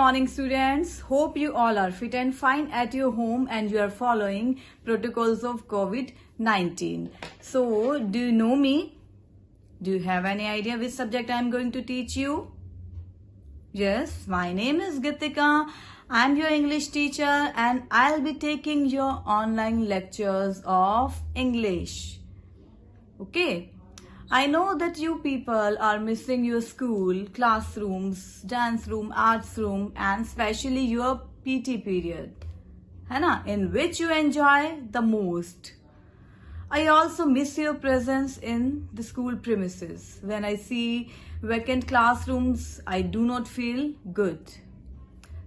morning, students. Hope you all are fit and fine at your home and you are following protocols of COVID-19. So, do you know me? Do you have any idea which subject I am going to teach you? Yes, my name is Gitika. I am your English teacher and I'll be taking your online lectures of English. Okay. I know that you people are missing your school, classrooms, dance room, arts room and especially your PT period, है ना, in which you enjoy the most. I also miss your presence in the school premises. When I see vacant classrooms, I do not feel good.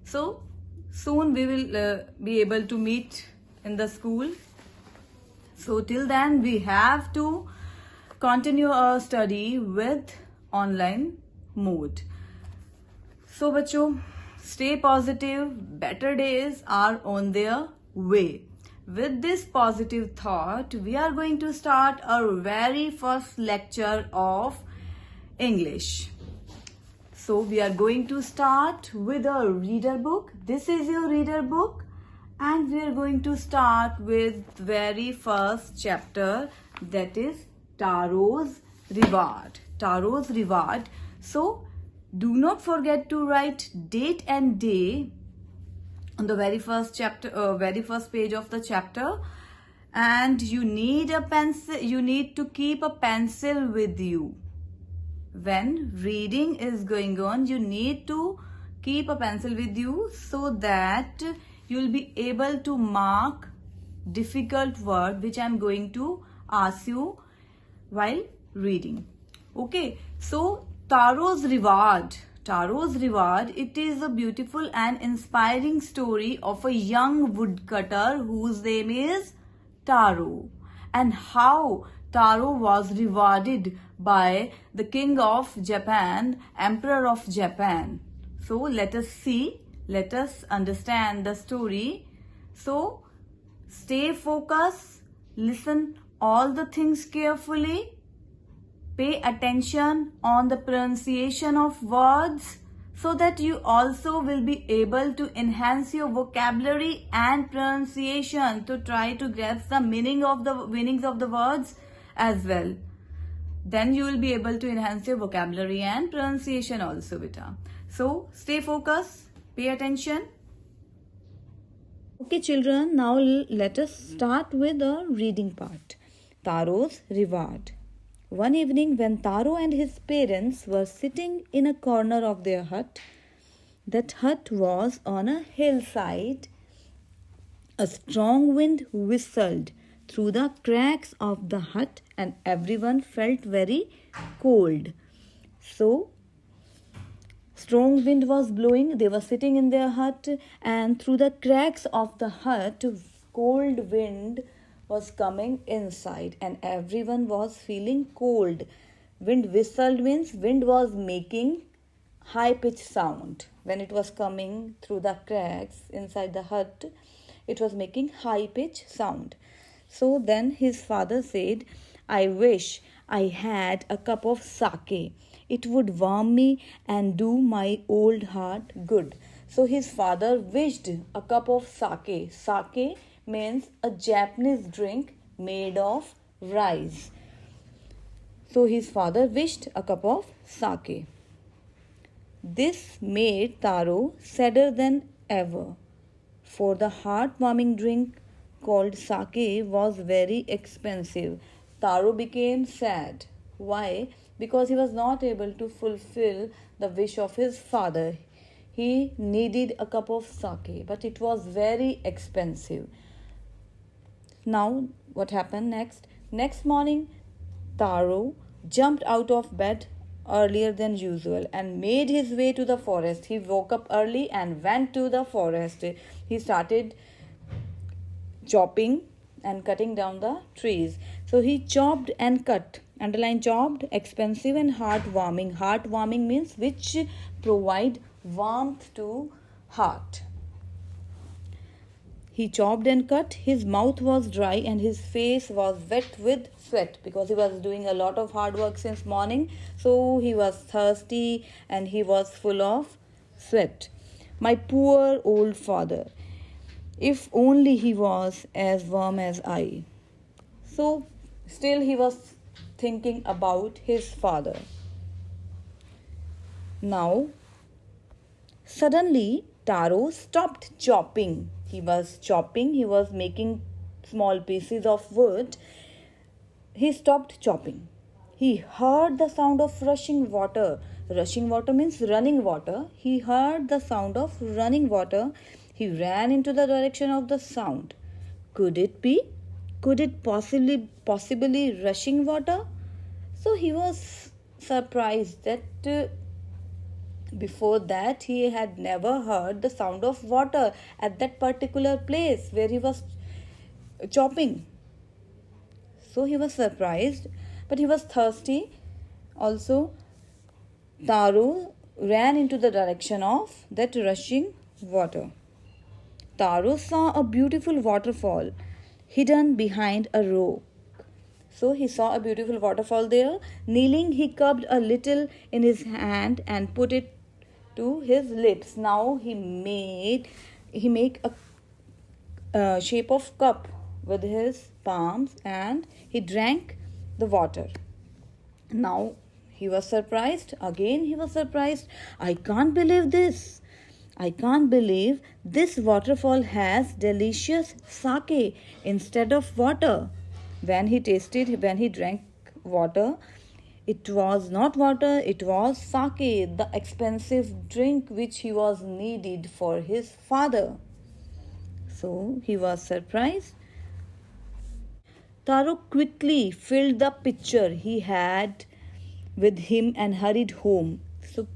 So soon we will be able to meet in the school. So till then we have to continue our study with online mode. So बच्चों, stay positive, better days are on their way. With this positive thought, we are going to start our very first lecture of English. So we are going to start with a reader book. This is your reader book and we are going to start with very first chapter, that is Taro's reward. Taro's reward. So do not forget to write date and day on the very first chapter, very first page of the chapter. And you need a pencil. You need to keep a pencil with you. When reading is going on, you need to keep a pencil with you so that you will be able to mark difficult word which I am going to ask you while reading. Okay, so Taro's reward. Taro's reward, it is a beautiful and inspiring story of a young woodcutter whose name is Taro, and how Taro was rewarded by the King of Japan, Emperor of Japan. So let us see, let us understand the story. So stay focused, listen all the things carefully, pay attention on the pronunciation of words so that you also will be able to enhance your vocabulary and pronunciation to try to grasp the meanings of the words as well. Then you will be able to enhance your vocabulary and pronunciation also, beta. So stay focused, pay attention. Okay children, now let us start with the reading part. Taro's reward. One evening when Taro and his parents were sitting in a corner of their hut, that hut was on a hillside, a strong wind whistled through the cracks of the hut and everyone felt very cold. So, strong wind was blowing, they were sitting in their hut and through the cracks of the hut, cold wind was coming inside and everyone was feeling cold. Wind whistled means wind was making high pitched sound. When it was coming through the cracks inside the hut, it was making high pitched sound. So then his father said, I wish I had a cup of sake. It would warm me and do my old heart good. So his father wished a cup of sake. Sake means a Japanese drink made of rice. So his father wished a cup of sake. This made Taro sadder than ever, for the heart-warming drink called sake was very expensive. Taro became sad. Why? Because he was not able to fulfill the wish of his father. He needed a cup of sake, but it was very expensive. Now, what happened next? Next morning, Taro jumped out of bed earlier than usual and made his way to the forest. He woke up early and went to the forest. He started chopping and cutting down the trees. So he chopped and cut. Underline chopped, expensive and heartwarming. Heartwarming means which provide warmth to heart. He chopped and cut. His mouth was dry and his face was wet with sweat because he was doing a lot of hard work since morning. So he was thirsty and he was full of sweat. My poor old father. If only he was as warm as I. So, still he was thinking about his father. Now, suddenly, Taro stopped chopping. He was chopping, he was making small pieces of wood. He stopped chopping. He heard the sound of rushing water. Rushing water means running water. He heard the sound of running water. He ran into the direction of the sound. Could it be? Could it possibly rushing water? So he was surprised that before that he had never heard the sound of water at that particular place where he was chopping. So he was surprised, but he was thirsty. Also, Taro ran into the direction of that rushing water. Taro saw a beautiful waterfall hidden behind a rock. So he saw a beautiful waterfall there. Kneeling, he cupped a little in his hand and put it to his lips. Now he make a shape of cup with his palms and he drank the water. Now he was surprised. Again he was surprised. I can't believe this. I can't believe this waterfall has delicious sake instead of water. When he drank water, it was not water, it was sake, the expensive drink which he was needed for his father. So he was surprised. Taro quickly filled the pitcher he had with him and hurried home. So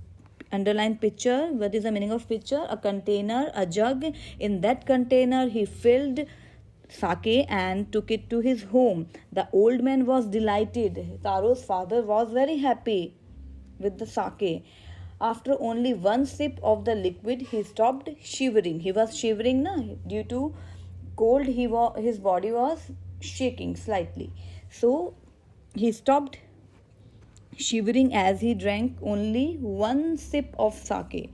underline pitcher. What is the meaning of pitcher? A container, a jug. In that container he filled sake and took it to his home. The old man was delighted. Taro's father was very happy with the sake. After only one sip of the liquid, he stopped shivering. He was shivering due to cold. His body was shaking slightly. So he stopped shivering as he drank only one sip of sake.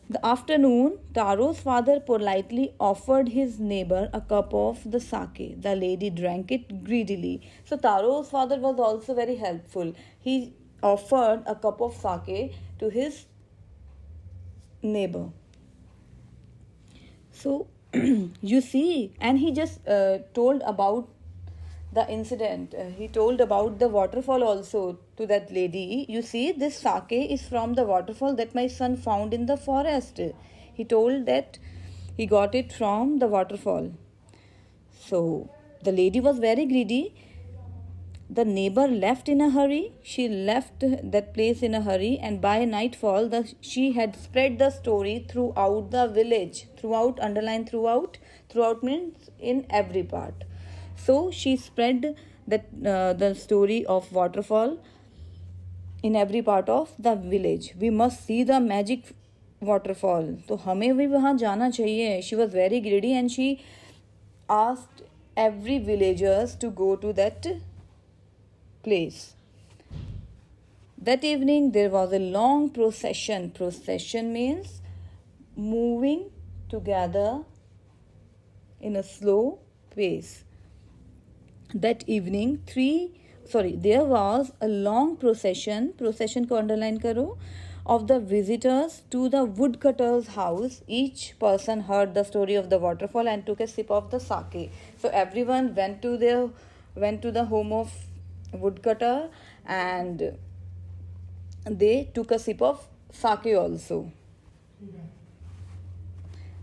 The afternoon, Taro's father politely offered his neighbor a cup of the sake. The lady drank it greedily. So Taro's father was also very helpful. He offered a cup of sake to his neighbor. So you see, and he just told about the incident. He told about the waterfall also to that lady. You see, this sake is from the waterfall that my son found in the forest. He told that he got it from the waterfall. So the lady was very greedy. The neighbor left in a hurry. She left that place in a hurry, and by nightfall she had spread the story throughout the village. Throughout, underline throughout. Throughout means in every part. So she spread the story of waterfall in every part of the village. We must see the magic waterfall. तो हमें भी वहाँ जाना चाहिए. She was very greedy and she asked every villagers to go to that place. That evening there was a long procession. Procession means moving together in a slow pace. That evening there was a long procession को underline करो, of the visitors to the woodcutter's house. Each person heard the story of the waterfall and took a sip of the sake. So everyone went to the home of woodcutter and they took a sip of sake also.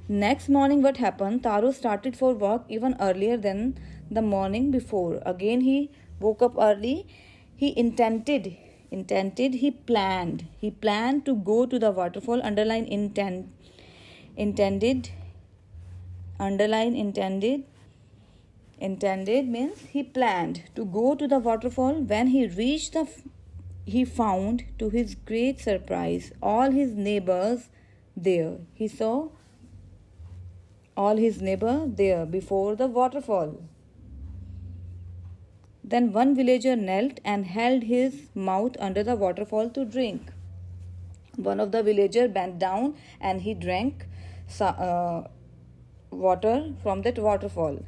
Next morning, what happened? Taro started for work even earlier than the morning before. Again, he woke up early. He planned to go to the waterfall. Underline intended. Underline intended. Intended means he planned to go to the waterfall. When he reached he found, to his great surprise, all his neighbors there. He saw all his neighbors there before the waterfall. Then one villager knelt and held his mouth under the waterfall to drink. One of the villager bent down and he drank water from that waterfall.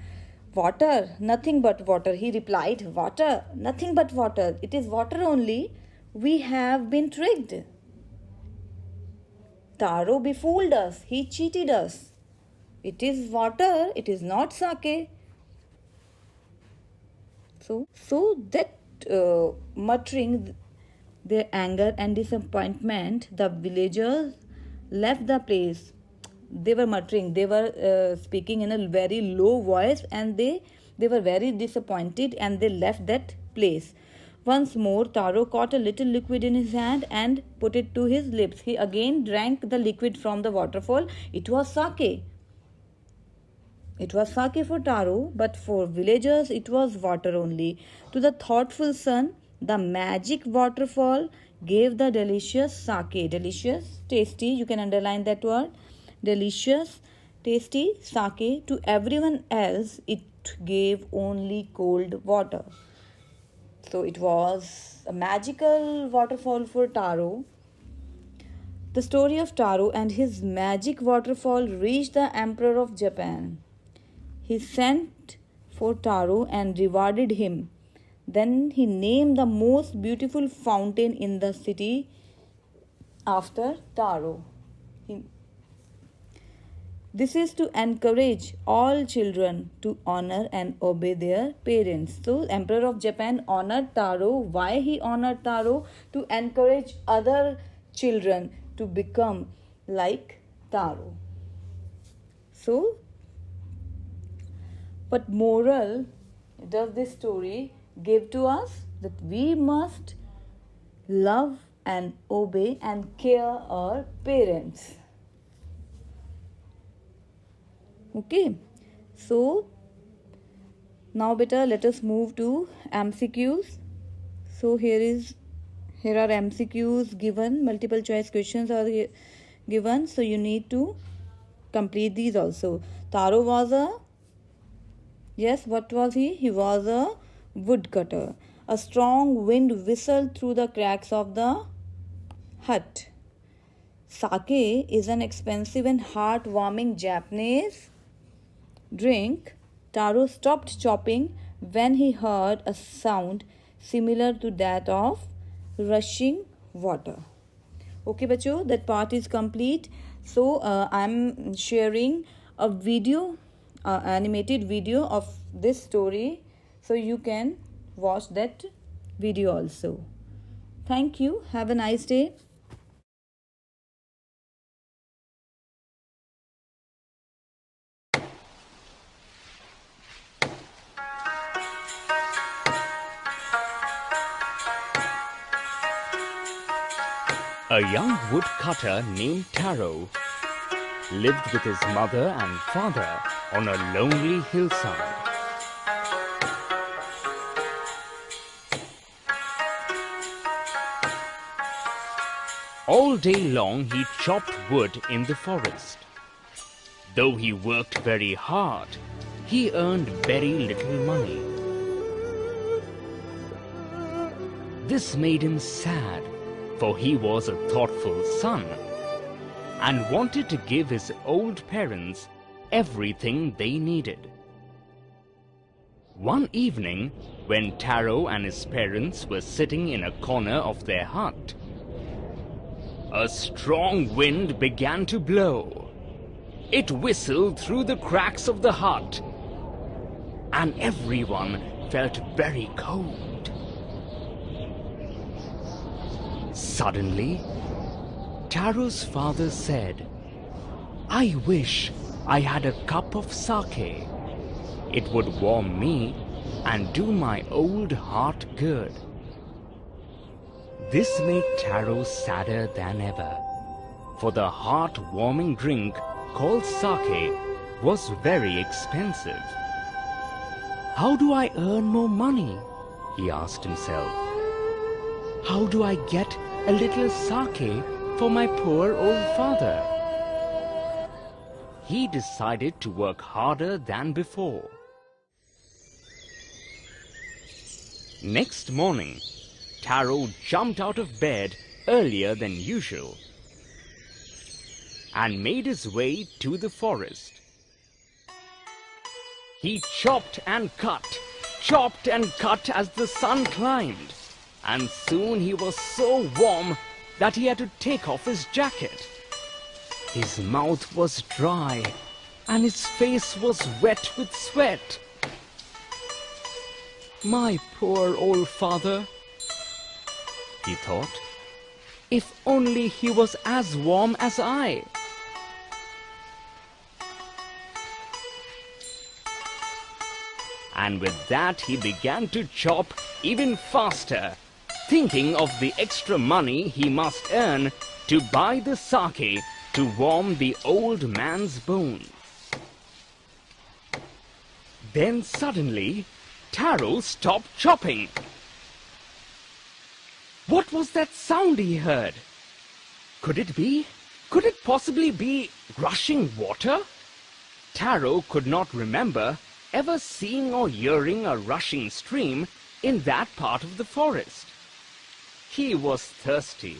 Water, nothing but water, he replied. Water, nothing but water. It is water only. We have been tricked. Taro befooled us. He cheated us. It is water, it is not sake. So that muttering their anger and disappointment, the villagers left the place. They were muttering, they were speaking in a very low voice, and they were very disappointed, and they left that place. Once more, Taro caught a little liquid in his hand and put it to his lips. He again drank the liquid from the waterfall. It was sake. It was sake for Taro, but for villagers it was water only. To the thoughtful son, the magic waterfall gave the delicious sake. Delicious, tasty, you can underline that word. Delicious, tasty sake. To everyone else, it gave only cold water. So it was a magical waterfall for Taro. The story of Taro and his magic waterfall reached the Emperor of Japan. He sent for Taro and rewarded him. Then he named the most beautiful fountain in the city after Taro. This is to encourage all children to honor and obey their parents. So, Emperor of Japan honored Taro. Why he honored Taro? To encourage other children to become like Taro. So, what moral does this story give to us? That we must love and obey and care our parents. Okay, so now beta, let us move to MCQs. So here are MCQs given, multiple choice questions are given, so you need to complete these also. Taro was what was he? He was a woodcutter. A strong wind whistled through the cracks of the hut. Sake is an expensive and heartwarming Japanese drink. Taro stopped chopping when he heard a sound similar to that of rushing water. Okay, bacho, that part is complete. So I'm sharing a video, animated video of this story, so you can watch that video also. Thank you. Have a nice day. A young woodcutter named Taro lived with his mother and father on a lonely hillside. All day long he chopped wood in the forest. Though he worked very hard, he earned very little money. This made him sad, for he was a thoughtful son and wanted to give his old parents everything they needed. One evening, when Taro and his parents were sitting in a corner of their hut, a strong wind began to blow. It whistled through the cracks of the hut, and everyone felt very cold. Suddenly, Taro's father said, "I wish I had a cup of sake. It would warm me and do my old heart good." This made Taro sadder than ever, for the heart-warming drink called sake was very expensive. How do I earn more money? He asked himself. How do I get a little sake for my poor old father? He decided to work harder than before. Next morning, Taro jumped out of bed earlier than usual and made his way to the forest. He chopped and cut as the sun climbed, and soon he was so warm that he had to take off his jacket. His mouth was dry and his face was wet with sweat. My poor old father, he thought, if only he was as warm as I. And with that he began to chop even faster, thinking of the extra money he must earn to buy the sake to warm the old man's bones. Then suddenly, Taro stopped chopping. What was that sound he heard? Could it possibly be rushing water? Taro could not remember ever seeing or hearing a rushing stream in that part of the forest. He was thirsty.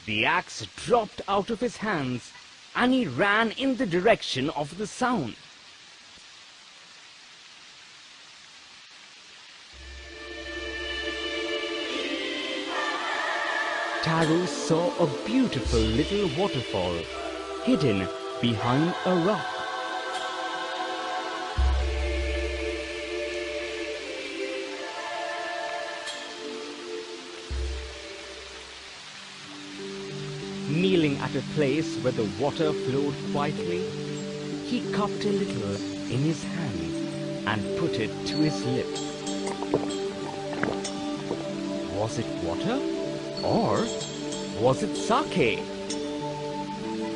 The axe dropped out of his hands and he ran in the direction of the sound. Taro saw a beautiful little waterfall hidden behind a rock. Kneeling at a place where the water flowed quietly, he cupped a little in his hand and put it to his lips. Was it water? Or was it sake?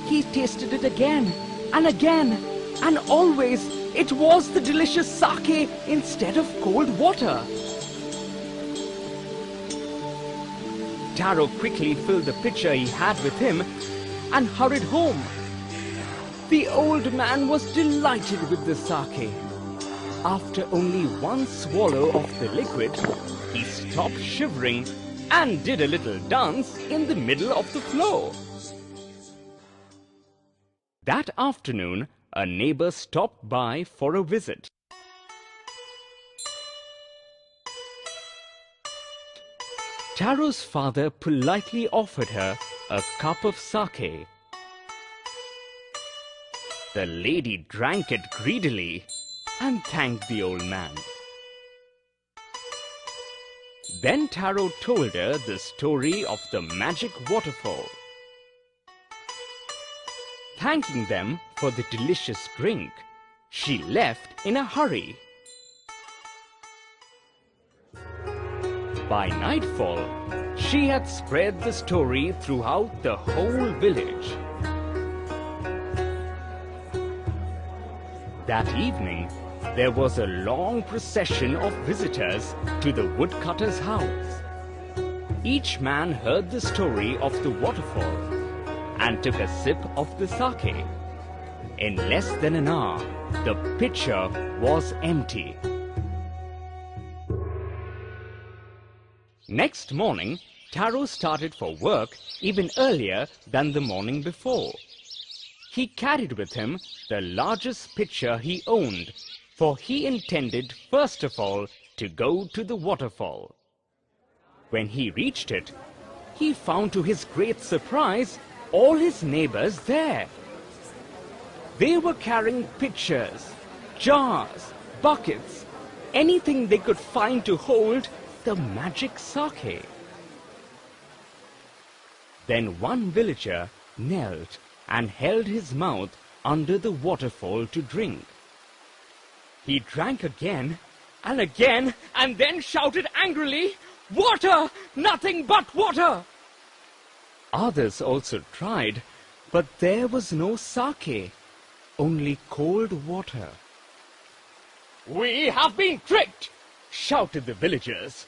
He tasted it again, and always it was the delicious sake instead of cold water. Taro quickly filled the pitcher he had with him and hurried home. The old man was delighted with the sake. After only one swallow of the liquid, he stopped shivering and did a little dance in the middle of the floor. That afternoon, a neighbor stopped by for a visit. Taro's father politely offered her a cup of sake. The lady drank it greedily and thanked the old man. Then Taro told her the story of the magic waterfall. Thanking them for the delicious drink, she left in a hurry. By nightfall, she had spread the story throughout the whole village. That evening, there was a long procession of visitors to the woodcutter's house. Each man heard the story of the waterfall and took a sip of the sake. In less than an hour, the pitcher was empty. Next morning, Taro started for work even earlier than the morning before. He carried with him the largest pitcher he owned, for he intended first of all to go to the waterfall. When he reached it, he found to his great surprise all his neighbors there. They were carrying pitchers, jars, buckets, anything they could find to hold the magic sake. Then one villager knelt and held his mouth under the waterfall to drink. He drank again, and then shouted angrily, "Water! Nothing but water!" Others also tried, but there was no sake, only cold water. "We have been tricked!" shouted the villagers.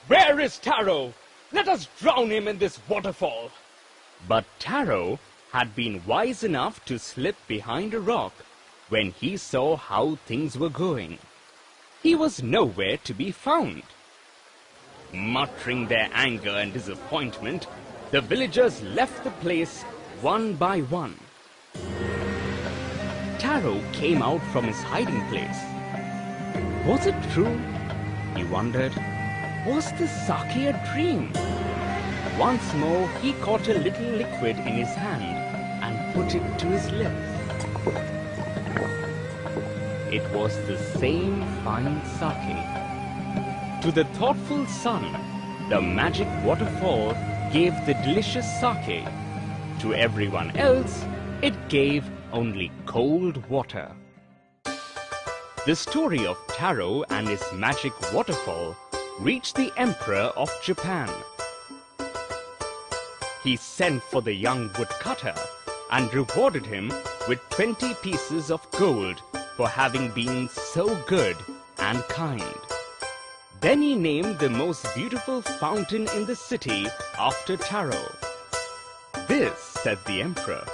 "Where is Taro? Let us drown him in this waterfall." But Taro had been wise enough to slip behind a rock when he saw how things were going. He was nowhere to be found. Muttering their anger and disappointment, The villagers left the place one by one. Taro came out from his hiding place. Was it true? He wondered. Was the sake a dream? Once more he caught a little liquid in his hand and put it to his lips. It was the same fine sake. To the thoughtful son, the magic waterfall gave the delicious sake. To everyone else, it gave only cold water. The story of Taro and his magic waterfall reached the Emperor of Japan. He sent for the young woodcutter and rewarded him with 20 pieces of gold for having been so good and kind. Then he named the most beautiful fountain in the city after Taro. This, said the emperor,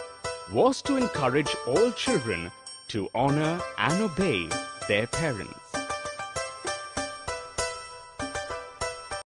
was to encourage all children to honor and obey their parents.